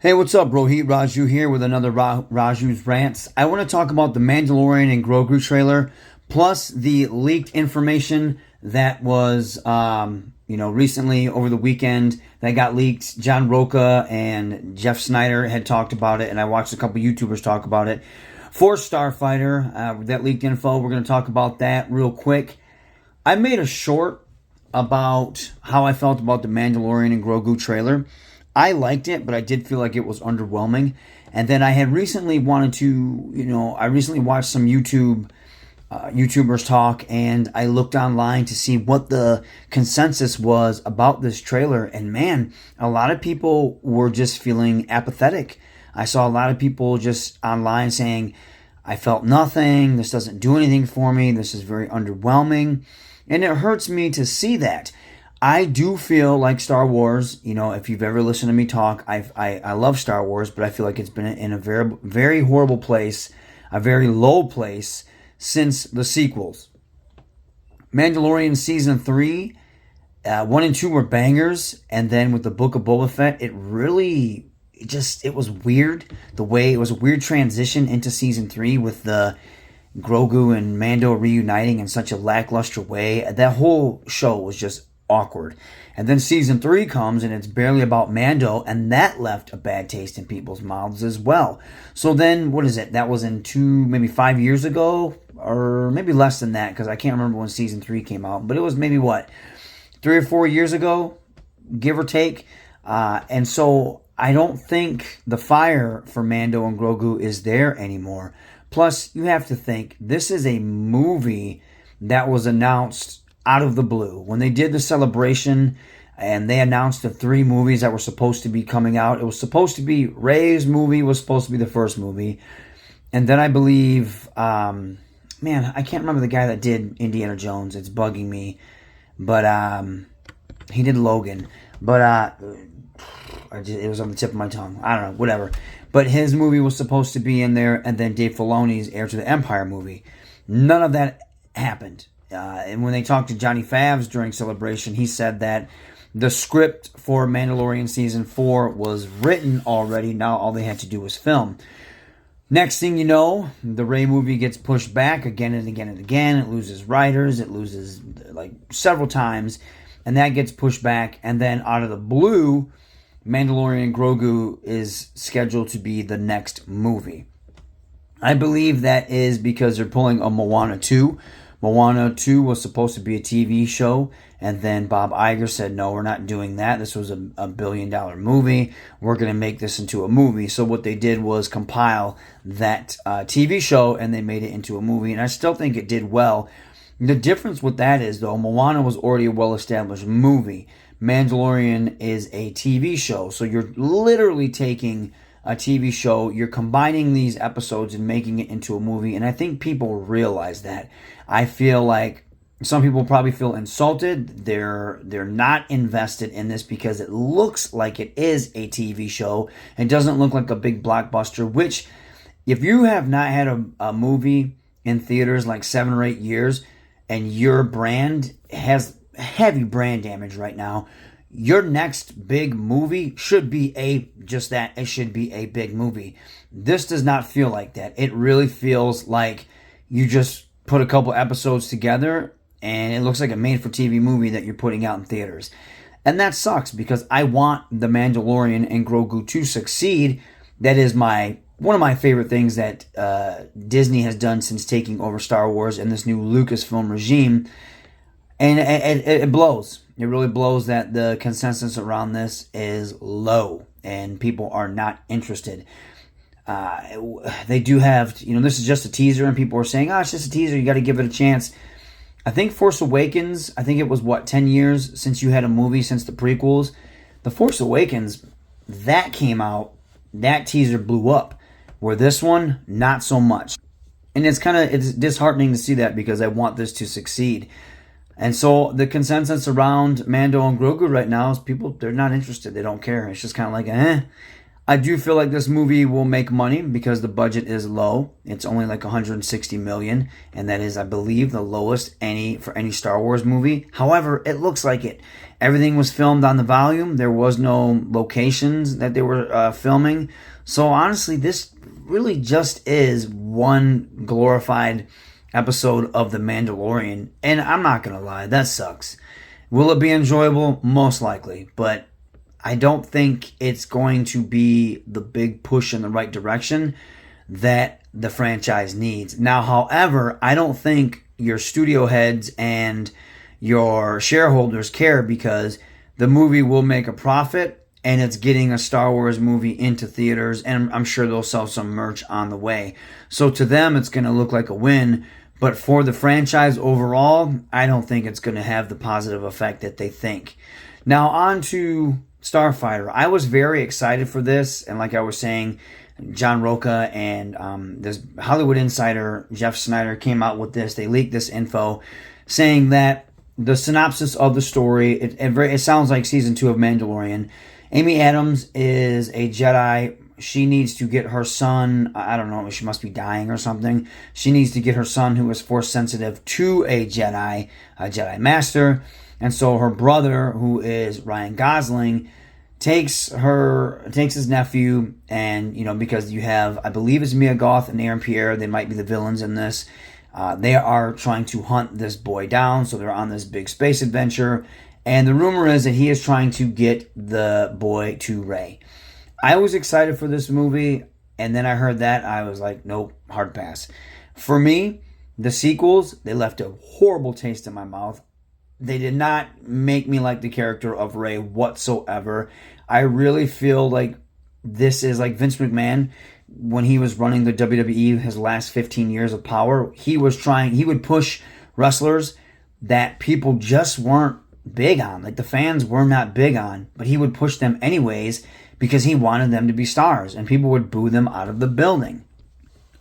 Hey, what's up, bro? Heat Raju here with another Raju's Rants. I want to talk about the Mandalorian and Grogu trailer, plus the leaked information that was, recently over the weekend that got leaked. John Roca and Jeff Snyder had talked about it, and I watched a couple YouTubers talk about it. For Starfighter, that leaked info, we're going to talk about that real quick. I made a short about how I felt about the Mandalorian and Grogu trailer. I liked it, but I did feel like it was underwhelming. And then I had recently wanted to, I recently watched some YouTubers talk, and I looked online to see what the consensus was about this trailer. And man, a lot of people were just feeling apathetic. I saw a lot of people just online saying, I felt nothing. This doesn't do anything for me. This is very underwhelming. And it hurts me to see that. I do feel like Star Wars, if you've ever listened to me talk, I love Star Wars, but I feel like it's been in a very, very horrible place, a very low place since the sequels. Mandalorian Season 3, 1 and 2 were bangers, and then with the Book of Boba Fett, it was weird. It was a weird transition into Season 3 with the Grogu and Mando reuniting in such a lackluster way. That whole show was just awkward. And then Season 3 comes, and it's barely about Mando, and that left a bad taste in people's mouths as well. So then, what is it? That was in maybe 5 years ago, or maybe less than that, because I can't remember when Season 3 came out, but it was maybe, 3 or 4 years ago, give or take. And so I don't think the fire for Mando and Grogu is there anymore. Plus, you have to think, this is a movie that was announced out of the blue. When they did the celebration and they announced the 3 movies that were supposed to be coming out, it was supposed to be Rey's movie was supposed to be the first movie. And then I believe, I can't remember the guy that did Indiana Jones. It's bugging me. But he did Logan. But it was on the tip of my tongue. I don't know, whatever. But his movie was supposed to be in there, and then Dave Filoni's Heir to the Empire movie. None of that happened. And when they talked to Johnny Favs during Celebration, he said that the script for Mandalorian Season 4 was written already. Now all they had to do was film. Next thing you know, the Rey movie gets pushed back again and again and again. It loses writers. It loses several times. And that gets pushed back. And then out of the blue, Mandalorian Grogu is scheduled to be the next movie. I believe that is because they're pulling a Moana 2. Moana 2 was supposed to be a TV show, and then Bob Iger said, no, we're not doing that. This was a $1 billion movie. We're going to make this into a movie. So what they did was compile that TV show, and they made it into a movie, and I still think it did well. The difference with that is, though, Moana was already a well-established movie. Mandalorian is a TV show, so you're literally taking a TV show, you're combining these episodes and making it into a movie, and I think people realize that. I feel like some people probably feel insulted. They're not invested in this because it looks like it is a TV show. It doesn't look like a big blockbuster, which if you have not had a movie in theaters like 7 or 8 years and your brand has heavy brand damage right now, your next big movie should be just that. It should be a big movie. This does not feel like that. It really feels like you just put a couple episodes together and it looks like a made-for-TV movie that you're putting out in theaters. And that sucks because I want The Mandalorian and Grogu to succeed. That is one of my favorite things that Disney has done since taking over Star Wars and this new Lucasfilm regime. And it blows. It really blows that the consensus around this is low and people are not interested. They do have, this is just a teaser and people are saying, it's just a teaser. You got to give it a chance. I think Force Awakens, I think it was 10 years since you had a movie since the prequels. The Force Awakens, that came out, that teaser blew up. Where this one, not so much. And it's disheartening to see that because I want this to succeed. And so the consensus around Mando and Grogu right now is they're not interested. They don't care. It's just kind of like, I do feel like this movie will make money because the budget is low. It's only like 160 million, and that is, I believe, the lowest for any Star Wars movie. However, it looks like it. Everything was filmed on the volume. There was no locations that they were filming. So honestly, this really just is one glorified episode of The Mandalorian. And I'm not going to lie, that sucks. Will it be enjoyable? Most likely. But I don't think it's going to be the big push in the right direction that the franchise needs. Now, however, I don't think your studio heads and your shareholders care, because the movie will make a profit and it's getting a Star Wars movie into theaters, and I'm sure they'll sell some merch on the way. So to them, it's going to look like a win. But for the franchise overall, I don't think it's going to have the positive effect that they think. Now, on to Starfighter. I was very excited for this, and like I was saying, John Roca and this Hollywood Insider, Jeff Snyder, came out with this. They leaked this info saying that the synopsis of the story, it sounds like season 2 of Mandalorian. Amy Adams is a Jedi. She needs to get her son, I don't know, she must be dying or something. She needs to get her son, who is force sensitive, to a Jedi Master. And so her brother, who is Ryan Gosling, takes his nephew, and, because you have, I believe it's Mia Goth and Aaron Pierre, they might be the villains in this. They are trying to hunt this boy down, so they're on this big space adventure. And the rumor is that he is trying to get the boy to Rey. I was excited for this movie, and then I heard that. I was like, nope, hard pass. For me, the sequels, they left a horrible taste in my mouth. They did not make me like the character of Rey whatsoever. I really feel like this is like Vince McMahon when he was running the WWE his last 15 years of power. He would push wrestlers that people just weren't big on. Like the fans were not big on, but he would push them anyways because he wanted them to be stars, and people would boo them out of the building.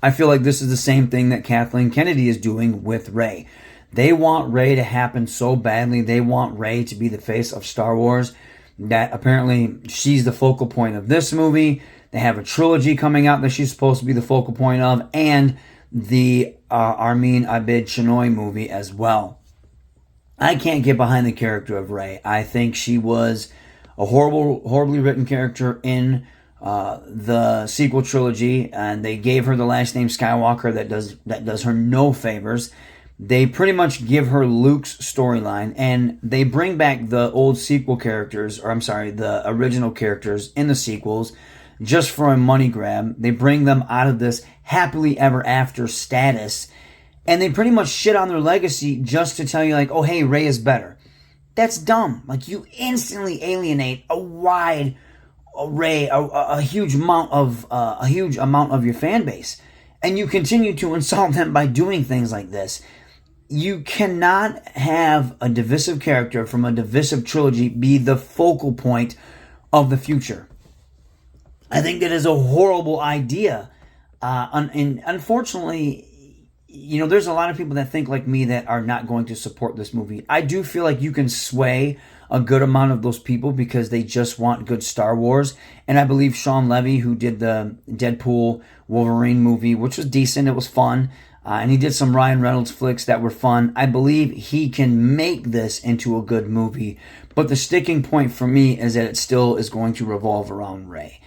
I feel like this is the same thing that Kathleen Kennedy is doing with Rey. They want Rey to happen so badly. They want Rey to be the face of Star Wars, that apparently she's the focal point of this movie. They have a trilogy coming out that she's supposed to be the focal point of, and the Armin Abid Chinoy movie as well. I can't get behind the character of Rey. I think she was a horribly written character in the sequel trilogy, and they gave her the last name Skywalker that does her no favors. They pretty much give her Luke's storyline, and they bring back the old sequel characters, the original characters in the sequels, just for a money grab. They bring them out of this happily ever after status, and they pretty much shit on their legacy just to tell you, like, oh, hey, Rey is better. That's dumb. Like, you instantly alienate a wide array, a huge amount of your fan base, and you continue to insult them by doing things like this. You cannot have a divisive character from a divisive trilogy be the focal point of the future. I think that is a horrible idea. And unfortunately, there's a lot of people that think like me that are not going to support this movie. I do feel like you can sway a good amount of those people because they just want good Star Wars. And I believe Sean Levy, who did the Deadpool Wolverine movie, which was decent, it was fun, and he did some Ryan Reynolds flicks that were fun. I believe he can make this into a good movie. But the sticking point for me is that it still is going to revolve around Rey.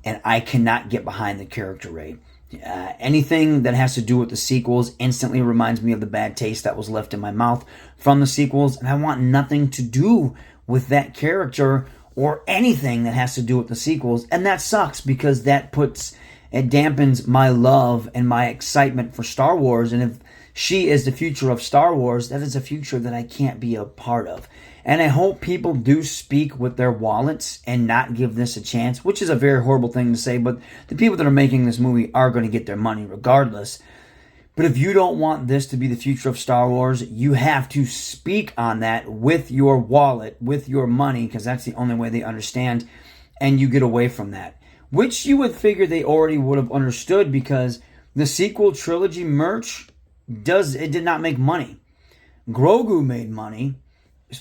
And I cannot get behind the character Rey. Anything that has to do with the sequels instantly reminds me of the bad taste that was left in my mouth from the sequels, and I want nothing to do with that character or anything that has to do with the sequels, and that sucks because it dampens my love and my excitement for Star Wars. And if she is the future of Star Wars, that is a future that I can't be a part of. And I hope people do speak with their wallets and not give this a chance, which is a very horrible thing to say, but the people that are making this movie are going to get their money regardless. But if you don't want this to be the future of Star Wars, you have to speak on that with your wallet, with your money, because that's the only way they understand, and you get away from that. Which you would figure they already would have understood, because the sequel trilogy merch did not make money. Grogu made money.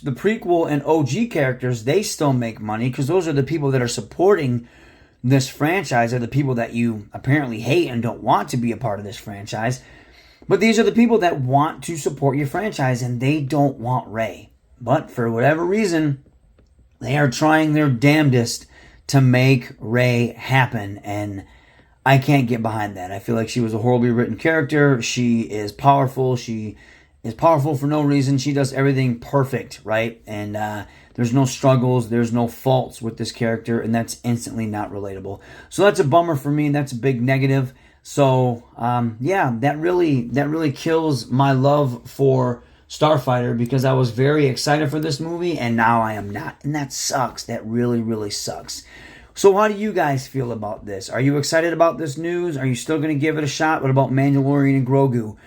The prequel and OG characters, they still make money because those are the people that are supporting this franchise are the people that you apparently hate and don't want to be a part of this franchise. But these are the people that want to support your franchise, and they don't want Rey. But for whatever reason, they are trying their damnedest to make Rey happen, and I can't get behind that. I feel like she was a horribly written character. She is powerful. She is powerful for no reason. She does everything perfect, right? And there's no struggles. There's no faults with this character, and that's instantly not relatable. So that's a bummer for me. That's a big negative. So yeah, that really kills my love for Starfighter, because I was very excited for this movie, and now I am not. And that sucks. That really sucks. So how do you guys feel about this? Are you excited about this news? Are you still going to give it a shot? What about Mandalorian and Grogu?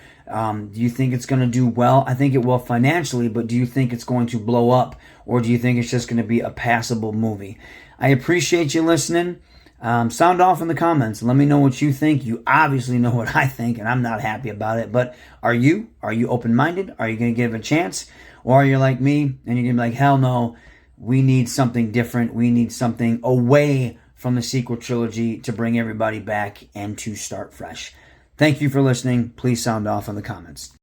Do you think it's going to do well? I think it will financially, but do you think it's going to blow up? Or do you think it's just going to be a passable movie? I appreciate you listening. Sound off in the comments. Let me know what you think. You obviously know what I think, and I'm not happy about it. But are you? Are you open-minded? Are you going to give it a chance? Or are you like me, and you're going to be like, hell no, we need something different. We need something away from the sequel trilogy to bring everybody back and to start fresh. Thank you for listening. Please sound off in the comments.